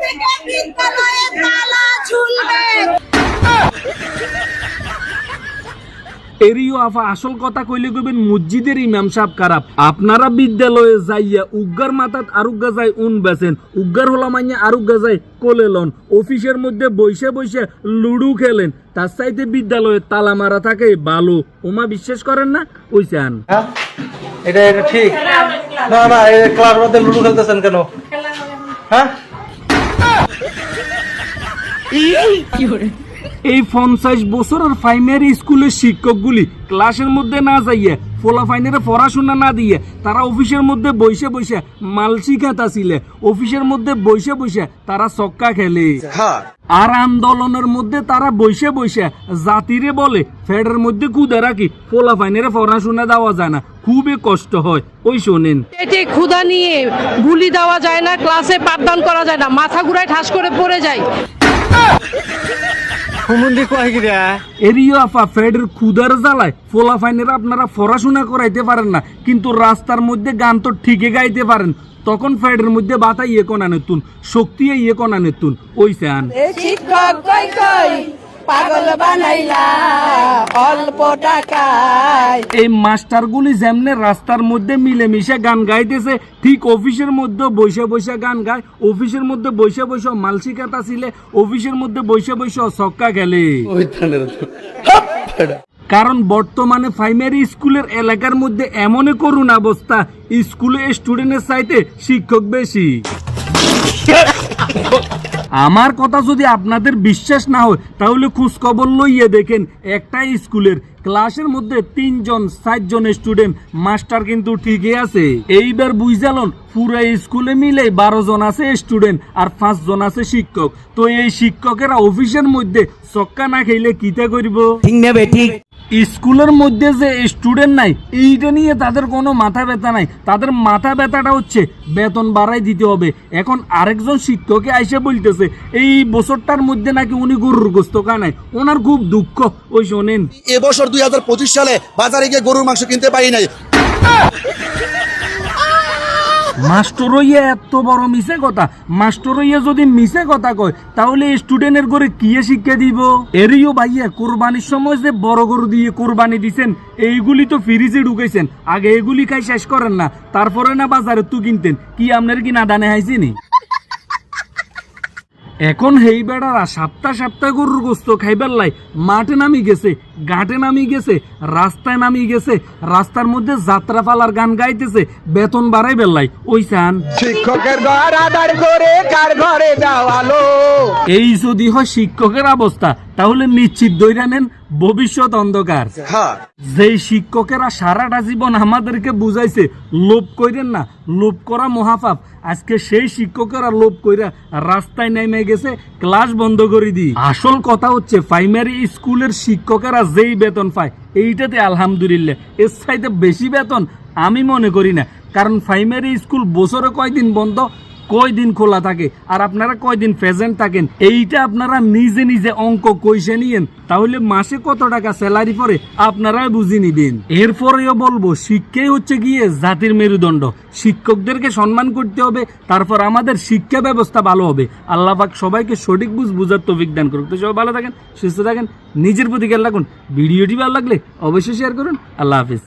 থেকে বিদ্যালয়ে তালা ঝুলবে। এরিও আফা আসল কথা কইলে কইবেন মসজিদের ইমাম সাহেব খারাপ। আপনারা বিদ্যালয়ে যাইয়া উগ্গার মাথাত আরুগ্গা যায় উন বেছেন, উগ্গার হলা মাইয়া আরুগ্গা যায় কোলেলন, অফিসের মধ্যে বইসে বইসে লুডু খেলেন, তার চাইতে বিদ্যালয়ে তালা মারা থাকে ভালো। ওমা বিশ্বাস করেন না? ওইসান এটা ঠিক না। না এই ক্লাস মধ্যে লুডু খেলতেছেন কেন? হ্যাঁ, এই 50 বছরের প্রাইমারি স্কুলের শিক্ষকগুলি ক্লাসের মধ্যে না যাইয়ে ফলাফাইনের পড়াশোনা না দিয়ে তারা অফিসের মধ্যে বসে বসে মাল শিখাতাছিলে, অফিসের মধ্যে বসে বসে তারা চক্কা খেলে, আর আন্দোলনের মধ্যে তারা বসে বসে জাতিরে বলে ফেডের মধ্যে কুদে রাখি ফলাফাইনের পড়াশোনা দেওয়া যায় না, খুবই কষ্ট হয়। ওই শোনেন, পেটে ক্ষুধা নিয়ে বুলি দেওয়া যায় না, ক্লাসে পাঠদান করা যায় না, মাথা ঘুরায় ঠাস করে পড়ে যায়। এরিও আফা ফেডের ক্ষুদার জ্বালায় ফলাফাইনের আপনারা পড়াশোনা করাইতে পারেন না, কিন্তু রাস্তার মধ্যে গান তো ঠিকই গাইতে পারেন। তখন ফেডের মধ্যে বাতা ইয়ে কোনা নেতুন, শক্তি ইয়ে কোনা নেতুন। ওই চান শিক্ষক কই কই পাগল বানাইলা অল্প টাকায়। এই মাস্টারগুলি যেমনে রাস্তার মধ্যে মিলেমিশে গান গাইতেছে, ঠিক অফিসের মধ্যে বসে বসে গান গায়, অফিসের মধ্যে বসে বসে মাল শিখাতা ছিলে, অফিসের মধ্যে বসে বসে ছক্কা খেলে। কারণ বর্তমানে প্রাইমারি স্কুলের এলাকার মধ্যে এমন করুণ অবস্থা, স্কুলে স্টুডেন্টের চাইতে শিক্ষক বেশি। আমার কথা যদি আপনাদের বিশ্বাস না হয় তাহলে খোঁজ খবর লইয়ে দেখেন, একটা স্কুলের ক্লাসের মধ্যে 3 জন 4 জন স্টুডেন্ট, মাস্টার কিন্তু ঠিকই আছে। এইবার বুঝালন পুরো স্কুলে মিলে 12 জন আছে স্টুডেন্ট আর 5 জন আছে শিক্ষক। তো এই শিক্ষকেরা অফিসের মধ্যে চক্কা না খেলে কিতা করব? ঠিক নেবে ঠিক। স্কুলের মধ্যে যে স্টুডেন্ট নাই এইটা নিয়ে তাদের কোনো মাথা ব্যথা নাই, তাদের মাথা ব্যথাটা হচ্ছে বেতন বাড়াই দিতে হবে। এখন আরেকজন শিক্ষকে আইসে বলতেছে এই বছরটার মধ্যে নাকি উনি গরুর গোস্ত খায়, ওনার খুব দুঃখ। ওই শোনেন, এবছর 2025 সালে বাজারে গিয়ে গরুর মাংস কিনতে পারি নাই। মাস্টার হইয়া এত বড় মিছে কথা, মাস্টার হইয়া যদি মিছে কথা কয় তাহলে স্টুডেন্টের ঘরে কি শিক্ষা দিব? এরিও ভাইয়া কোরবানির সময় যে বড় গরু দিয়ে কোরবানি দিছেন, এইগুলি তো ফ্রিজে ঢুকাইছেন, আগে এগুলি খাই শেষ করেন না, তারপরে না বাজারে তু কিনতেন। কি আপনার কি না দানে হাইছিনি? এখন হেই বেড়ারা সপ্তাহ সপ্তাহ গরুর গোস্ত খাইবার লাই মাঠে নামি গেছে, ঘাটে নামি গেছে, রাস্তায় নামি গেছে, রাস্তার মধ্যে যাত্রা পালার গান গাইতেছে, বেতন বাড়াই বেল্লাই। ওই চান শিক্ষকের ঘর আদার করে কার ঘরে যাওয়ালো। এই যদি হয় শিক্ষকের অবস্থা তাহলে নিশ্চিত ধইরা নেন ভবিষ্যৎ অন্ধকার। যেই শিক্ষকেরা সারাটা জীবন আমাদেরকে বুঝাইছে লোভ কইরেন না, লোভ করা মহাপাপ, আজকে সেই শিক্ষকেরা লোভ কইরা রাস্তায় নেমে গেছে ক্লাস বন্ধ করে দি। আসল কথা হচ্ছে প্রাইমারি স্কুলের শিক্ষকেরা যেই বেতন পায় এইটাতে আলহামদুলিল্লাহ, এর চাইতে বেশি বেতন আমি মনে করি না। কারণ প্রাইমারি স্কুল বছরে কয়দিন বন্ধ, কয়দিন খোলা থাকে, আর আপনারা কয়দিন প্রেজেন্ট থাকেন, এইটা আপনারা নিজে নিজে অঙ্ক কইসে নিয়েন, তাহলে মাসে কত টাকা স্যালারি পরে আপনারাই বুঝে নিবেন। এরপরেও বলবো শিক্ষাই হচ্ছে গিয়ে জাতির মেরুদণ্ড, শিক্ষকদেরকে সম্মান করতে হবে, তারপর আমাদের শিক্ষা ব্যবস্থা ভালো হবে। আল্লাহ পাক সবাইকে সঠিক বুঝার তৌফিক দান করুন। তো সবাই ভালো থাকেন, সুস্থ থাকেন, নিজের প্রতি খেয়াল রাখুন। ভিডিওটি ভালো লাগলে অবশ্যই শেয়ার করুন। আল্লাহ হাফিজ।